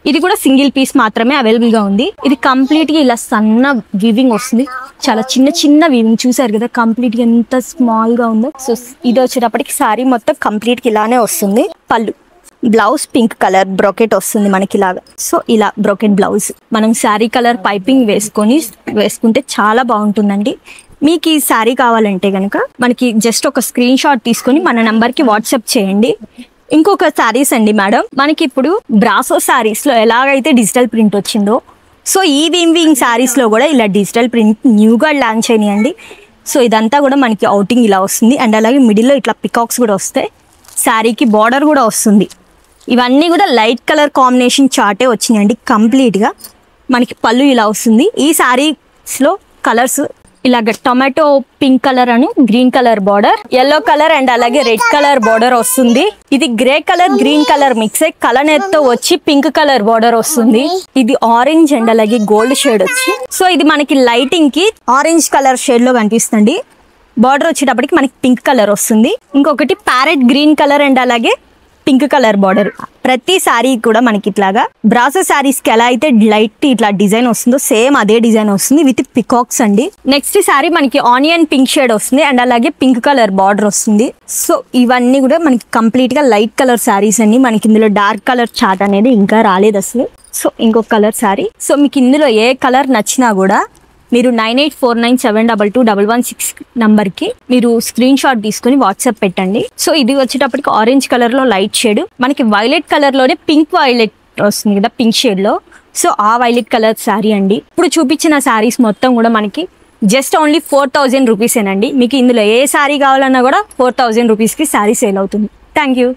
ఇది కూడా single piece మాత్రమే అవైలబుల్ గా ఉంది. ఇది కంప్లీట్ గా ఇలా సన్న వీవింగ్ వస్తుంది, చాలా చిన్న చిన్న వీవింగ్. చూసారు కదా కంప్లీట్ గా ఎంత స్మాల్ గా ఉందో. సో ఇది వచ్చేటప్పటికి సారీ మొత్తం కంప్లీట్ గా ఇలానే వస్తుంది. పళ్ళు, బ్లౌజ్ పింక్ కలర్ బ్రోకెట్ వస్తుంది మనకి ఇలాగా. సో ఇలా బ్రోకెట్ బ్లౌజ్ మనం శారీ కలర్ పైపింగ్ వేసుకుంటే చాలా బాగుంటుందండి. మీకు ఈ శారీ కావాలంటే కనుక మనకి జస్ట్ ఒక స్క్రీన్ షాట్ తీసుకొని మన నంబర్ కి వాట్సాప్ చేయండి. ఇంకొక శారీస్ అండి మేడం, మనకి ఇప్పుడు బ్రాసో శారీస్ లో ఎలాగైతే డిజిటల్ ప్రింట్ వచ్చిందో, సో ఈ వీవింగ్ శారీస్ లో కూడా ఇలా డిజిటల్ ప్రింట్ న్యూగా లాంచ్ అయినాయండి. సో ఇదంతా కూడా మనకి అవుటింగ్ ఇలా వస్తుంది. అండ్ అలాగే మిడిల్లో ఇట్లా పికాక్స్ కూడా వస్తాయి. శారీకి బార్డర్ కూడా వస్తుంది. ఇవన్నీ కూడా లైట్ కలర్ కాంబినేషన్ చార్టే వచ్చినాయండి. కంప్లీట్గా మనకి పళ్ళు ఇలా వస్తుంది. ఈ శారీస్లో కలర్స్ ఇలాగ tomato pink colour Anu green colour border, yellow colour and అలాగే రెడ్ కలర్ బార్డర్ వస్తుంది. ఇది grey colour green colour mix అయ్యి కలనేతో వచ్చి పింక్ కలర్ బార్డర్ వస్తుంది. ఇది ఆరెంజ్ అండ్ అలాగే గోల్డ్ షేడ్ వచ్చి, సో ఇది మనకి లైటింగ్ కి ఆరెంజ్ కలర్ షేడ్ లో కనిపిస్తుంది. బార్డర్ వచ్చేటప్పటికి మనకి పింక్ కలర్ వస్తుంది. ఇంకొకటి ప్యారెట్ గ్రీన్ కలర్ అండ్ అలాగే పింక్ కలర్ బార్డర్. ప్రతి శారీ కూడా మనకి ఇట్లాగా బ్రాసో శారీస్ కి ఎలా అయితే లైట్ ఇట్లా డిజైన్ వస్తుందో సేమ్ అదే డిజైన్ వస్తుంది విత్ పికాక్స్ అండి. నెక్స్ట్ శారీ మనకి ఆనియన్ పింక్ షేడ్ వస్తుంది అండ్ అలాగే పింక్ కలర్ బార్డర్ వస్తుంది. సో ఇవన్నీ కూడా మనకి కంప్లీట్ గా లైట్ కలర్ శారీస్ అండి. మనకి ఇందులో డార్క్ కలర్ చార్ట్ అనేది ఇంకా రాలేదు అసలు. సో ఇంకొక కలర్ శారీ. సో మీకు ఇందులో ఏ కలర్ నచ్చినా కూడా మీరు 9849722116 నంబర్కి మీరు స్క్రీన్ షాట్ తీసుకుని వాట్సాప్ పెట్టండి. సో ఇది వచ్చేటప్పటికి ఆరెంజ్ కలర్లో లైట్ షేడ్, మనకి వైలెట్ కలర్లోనే పింక్ వైలెట్ వస్తుంది కదా పింక్ షేడ్లో. సో ఆ వైలెట్ కలర్ శారీ అండి. ఇప్పుడు చూపించిన శారీస్ మొత్తం కూడా మనకి జస్ట్ ఓన్లీ 4000 రూపీసేనండి. మీకు ఇందులో ఏ శారీ కావాలన్నా కూడా 4000 రూపీస్కి శారీ సేల్ అవుతుంది. Thank you.